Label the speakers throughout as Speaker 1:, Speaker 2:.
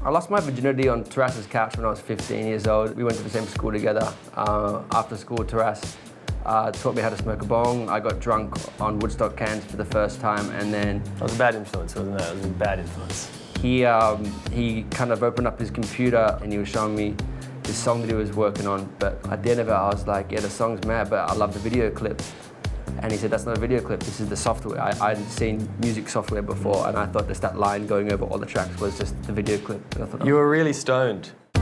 Speaker 1: I lost my virginity on Taras's couch when I was 15 years old. We went to the same school together. After school, Taras taught me how to smoke a bong. I got drunk on Woodstock cans for the first time, and then...
Speaker 2: That was a bad influence, wasn't it? It was a bad influence.
Speaker 1: He kind of opened up his computer and he was showing me this song that he was working on, but at the end of it, I was like, yeah, the song's mad, but I love the video clip. And he said, that's not a video clip, this is the software. I hadn't seen music software before, and I thought just that line going over all the tracks was just the video clip. And I thought,
Speaker 2: you were really stoned.
Speaker 1: I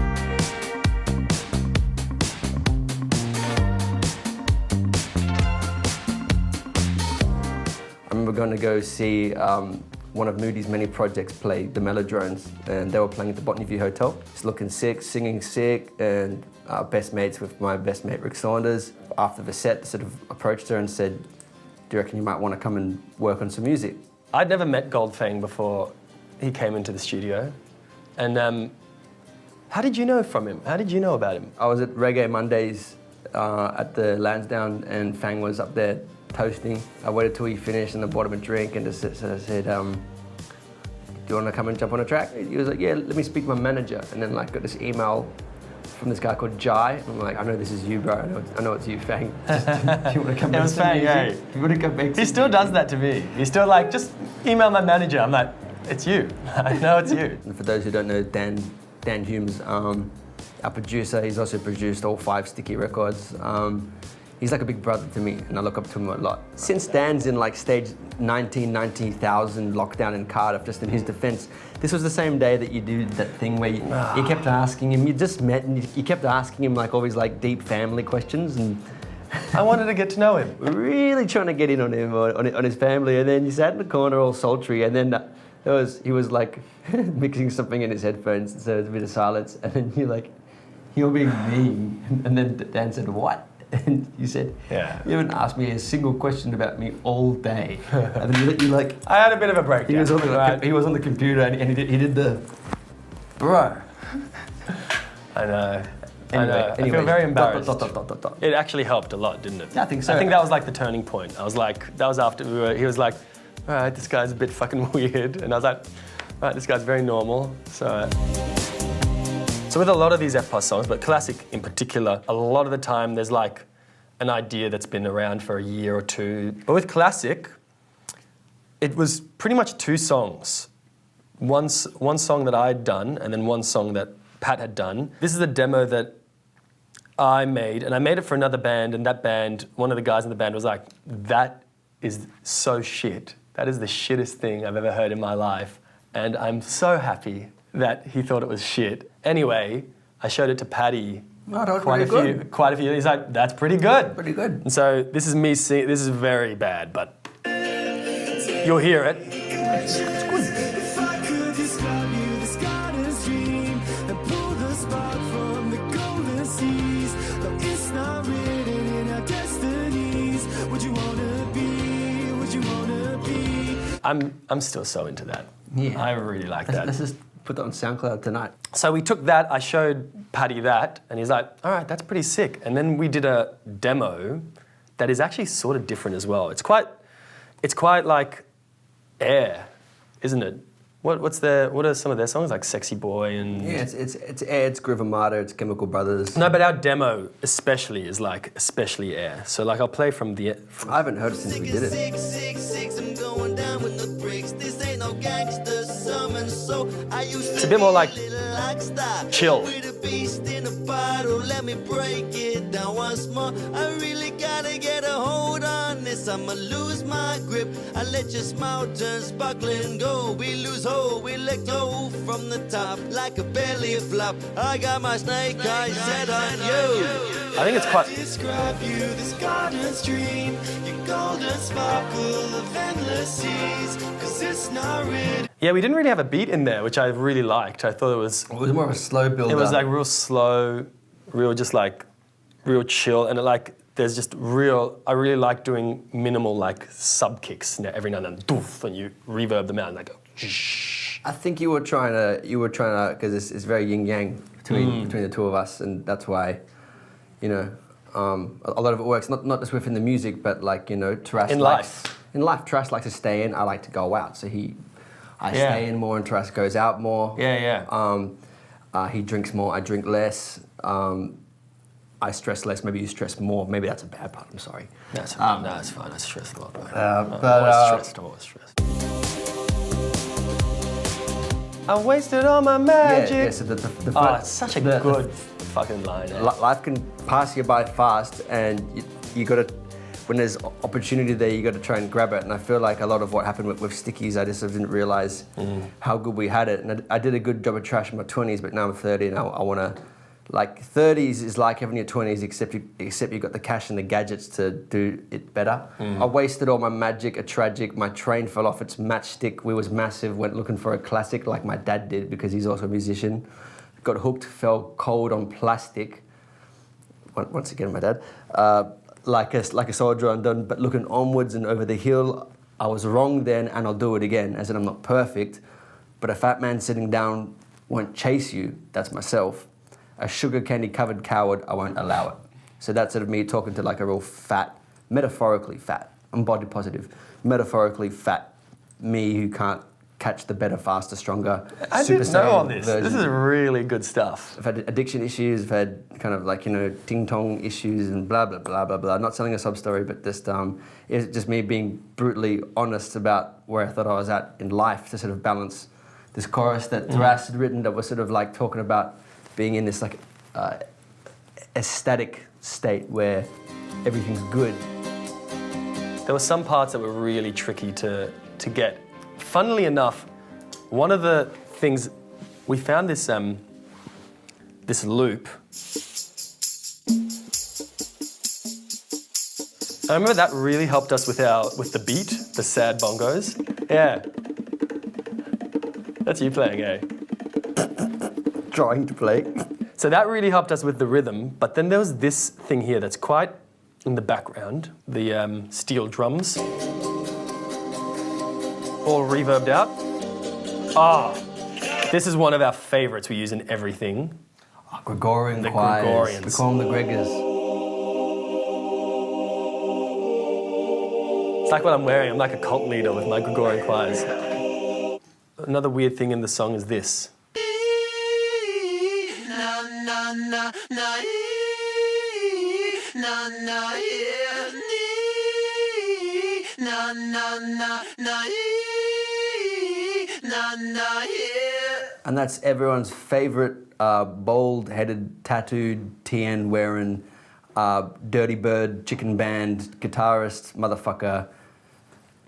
Speaker 1: remember going to go see one of Moody's many projects play the Mellodrones, and they were playing at the Botany View Hotel. Just looking sick, singing sick, and best mates with my best mate Rick Saunders. After the set, sort of approached her and said, do you reckon you might want to come and work on some music?
Speaker 2: I'd never met Goldfang before he came into the studio. And how did you know from him? How did you know about him?
Speaker 1: I was at Reggae Mondays at the Lansdowne, and Fang was up there toasting. I waited till he finished and I bought him a drink and just said, do you want to come and jump on a track? He was like, yeah, let me speak to my manager. And then like got this email from this guy called Jai. I'm like, I know this is you, bro. I know it's you, Fang. Do you want to come?
Speaker 2: It was Fang, yeah.
Speaker 1: You want to come back?
Speaker 2: He still does that to me. He's still like, just email my manager. I'm like, it's you. I know it's you.
Speaker 1: And for those who don't know, Dan Humes, our producer, he's also produced all 5 Sticky records. He's like a big brother to me, and I look up to him a lot. Since Dan's in like stage 1990,000 lockdown in Cardiff, just in his defense, this was the same day that you did that thing where you kept asking him, you just met and you kept asking him like all these like deep family questions, and
Speaker 2: I wanted to get to know him.
Speaker 1: Really trying to get in on him, on his family, and then you sat in the corner all sultry, and then he was like mixing something in his headphones, so there was a bit of silence, and then you're like, you're being mean, and then Dan said, what? And you said,
Speaker 2: yeah.
Speaker 1: You haven't asked me a single question about me all day. And then you like...
Speaker 2: I had a bit of a breakdown.
Speaker 1: He was on the computer and he did the... Bro.
Speaker 2: I know.
Speaker 1: Anyway,
Speaker 2: I feel very embarrassed.
Speaker 1: Dot.
Speaker 2: It actually helped a lot, didn't it?
Speaker 1: Yeah, I think so.
Speaker 2: I think that was like the turning point. I was like, that was after he was like, all right, this guy's a bit fucking weird. And I was like, all right, this guy's very normal. So with a lot of these f-pos songs, but classic in particular, a lot of the time there's like an idea that's been around for a year or two. But with classic, it was pretty much 2 songs. One song that I'd done, and then one song that Pat had done. This is a demo that I made, and I made it for another band, and that band, one of the guys in the band was like, that is so shit. That is the shittest thing I've ever heard in my life. And I'm so happy that he thought it was shit. Anyway, I showed it to Paddy quite a few. He's like, that's pretty good.
Speaker 1: Pretty good.
Speaker 2: And so this is me singing. This is very bad, but you'll hear it.
Speaker 1: It's good.
Speaker 3: If I could describe you, this garden's dream, and pull the spark from the golden seas, though it's not written in our destinies. Would you wanna be? Would you wanna be?
Speaker 2: I'm still so into that.
Speaker 1: Yeah.
Speaker 2: I really like that.
Speaker 1: Let's just put that on SoundCloud tonight.
Speaker 2: So we took that, I showed Paddy that, and he's like, all right, that's pretty sick. And then we did a demo that is actually sort of different as well. It's quite like Air, isn't it? What are some of their songs, like Sexy Boy and...
Speaker 1: Yeah, it's Air, it's Groove Armada, it's Chemical Brothers.
Speaker 2: No, but our demo especially is like, especially Air. So like I'll play from the...
Speaker 1: I haven't heard it since we did it.
Speaker 3: 666, I'm going down with the bricks. This ain't no gangster summon, so I used
Speaker 2: It's a bit more like chill.
Speaker 3: With a beast in a bottle, let me break it down once more. I really gotta get a hold on this. I'ma lose my grip. I let your smile turn sparkling gold. We lose hold, we let go from the top like a belly flop. I got my snake eyes set on you.
Speaker 2: I think it's quite...
Speaker 3: Describe you, this garden's dream, your golden sparkle of endless seas, 'cause it's not written.
Speaker 2: Yeah, we didn't really have a beat in there, which I really liked. I thought it was
Speaker 1: more of a slow build.
Speaker 2: It was like real slow, real just like, real chill, and there's just real, I really like doing minimal like sub kicks every now and then, doof, and you reverb them out and they go, shh.
Speaker 1: I think you were trying to, because it's very yin yang between the two of us, and that's why, you know, a lot of it works, not just within the music, but like, you know, Taras
Speaker 2: In
Speaker 1: life, Taras likes to stay in, I like to go out, so I
Speaker 2: Yeah.
Speaker 1: stay in more and Taras goes out more.
Speaker 2: Yeah.
Speaker 1: He drinks more, I drink less. I stress less, maybe you stress more. Maybe that's a bad part, I'm sorry.
Speaker 2: That's fine. No, it's fine. I stress a lot. Bro.
Speaker 1: but,
Speaker 2: I'm always stressed. I wasted all my magic.
Speaker 1: Yeah, so the
Speaker 2: it's such a good fucking line. Eh?
Speaker 1: Life can pass you by fast, and you got to, when there's opportunity there, you got to try and grab it. And I feel like a lot of what happened with Stickies, I just didn't realize how good we had it. And I did a good job of trash in my 20s, but now I'm 30 and I want to, like 30s is like having your 20s, except you've got the cash and the gadgets to do it better. I wasted all my magic, a tragic, my train fell off its matchstick. We was massive, went looking for a classic like my dad did because he's also a musician. Got hooked, fell cold on plastic. Once again, my dad. Like a soldier undone, but looking onwards and over the hill. I was wrong then and I'll do it again, as in I'm not perfect, but a fat man sitting down won't chase you, that's myself. A sugar candy covered coward, I won't allow it. So that's sort of me talking to like a real fat, metaphorically fat, I'm body positive, metaphorically fat me who can't catch the better, faster, stronger.
Speaker 2: I
Speaker 1: Super
Speaker 2: didn't know all
Speaker 1: Saiyan
Speaker 2: this.
Speaker 1: version.
Speaker 2: This is really good stuff.
Speaker 1: I've had addiction issues, I've had kind of like, ting tong issues and blah, blah, blah, blah, blah. Not selling a sub story, but just, it's just me being brutally honest about where I thought I was at in life to sort of balance this chorus that Taras had written that was sort of like talking about being in this like ecstatic state where everything's good.
Speaker 2: There were some parts that were really tricky to get. Funnily enough, one of the things we found this this loop. I remember that really helped us with the beat, the sad bongos. Yeah. That's you playing, eh?
Speaker 1: Trying to play.
Speaker 2: So that really helped us with the rhythm, but then there was this thing here that's quite in the background, the steel drums. All reverbed out. This is one of our favorites we use in everything.
Speaker 1: Gregorian
Speaker 2: The
Speaker 1: choirs.
Speaker 2: Gregorians.
Speaker 1: We call them the Gregors.
Speaker 2: It's like what I'm wearing. I'm like a cult leader with my Gregorian choirs. Another weird thing in the song is this.
Speaker 1: And that's everyone's favorite bald-headed, tattooed, TN wearing, dirty bird, chicken band, guitarist, motherfucker,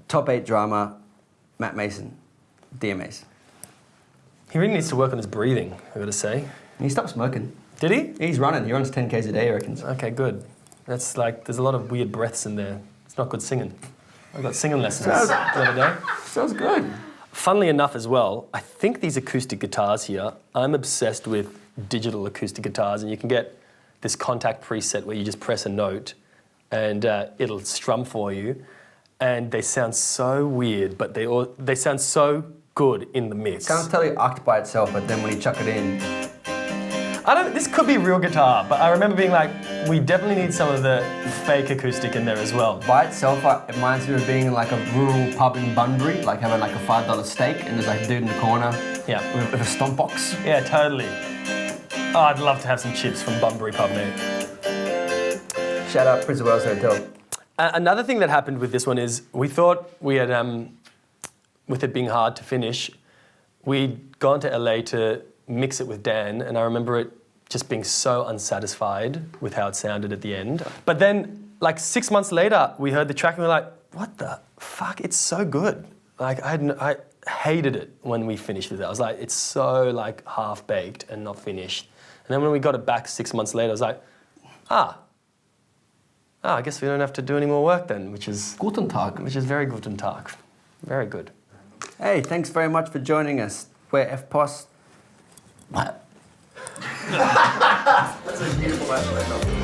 Speaker 1: top 8 drama, Matt Mason, DMAs.
Speaker 2: He really needs to work on his breathing, I gotta say.
Speaker 1: He stopped smoking.
Speaker 2: Did he?
Speaker 1: He's running. He runs 10 Ks a day, I reckon.
Speaker 2: Okay, good. That's like, there's a lot of weird breaths in there. It's not good singing. I got singing lessons the other day.
Speaker 1: Sounds good.
Speaker 2: Funnily enough as well, I think these acoustic guitars here, I'm obsessed with digital acoustic guitars, and you can get this contact preset where you just press a note and it'll strum for you, and they sound so weird, but they sound so good in the mix.
Speaker 1: Sounds totally octave by itself, but then when you chuck it in,
Speaker 2: This could be real guitar, but I remember being like, we definitely need some of the fake acoustic in there as well.
Speaker 1: by itself, it reminds me of being in like a rural pub in Bunbury, like having like a $5 steak, and there's like a dude in the corner
Speaker 2: Yeah.
Speaker 1: with a stomp box.
Speaker 2: Yeah, totally. Oh, I'd love to have some chips from Bunbury Pub, mate.
Speaker 1: Shout out Prince of Wales Hotel.
Speaker 2: Another thing that happened with this one is we thought we had, with it being hard to finish, we'd gone to LA to mix it with Dan, and I remember it just being so unsatisfied with how it sounded at the end. But then, like 6 months later, we heard the track and we were like, what the fuck? It's so good. Like, I hated it when we finished with it. I was like, it's so like half-baked and not finished. And then when we got it back 6 months later, I was like, I guess we don't have to do any more work then, which is
Speaker 1: Guten Tag.
Speaker 2: which is very guten Tag. Very good.
Speaker 1: Hey, thanks very much for joining us. We're f-pos.
Speaker 3: That's a beautiful aspect of it.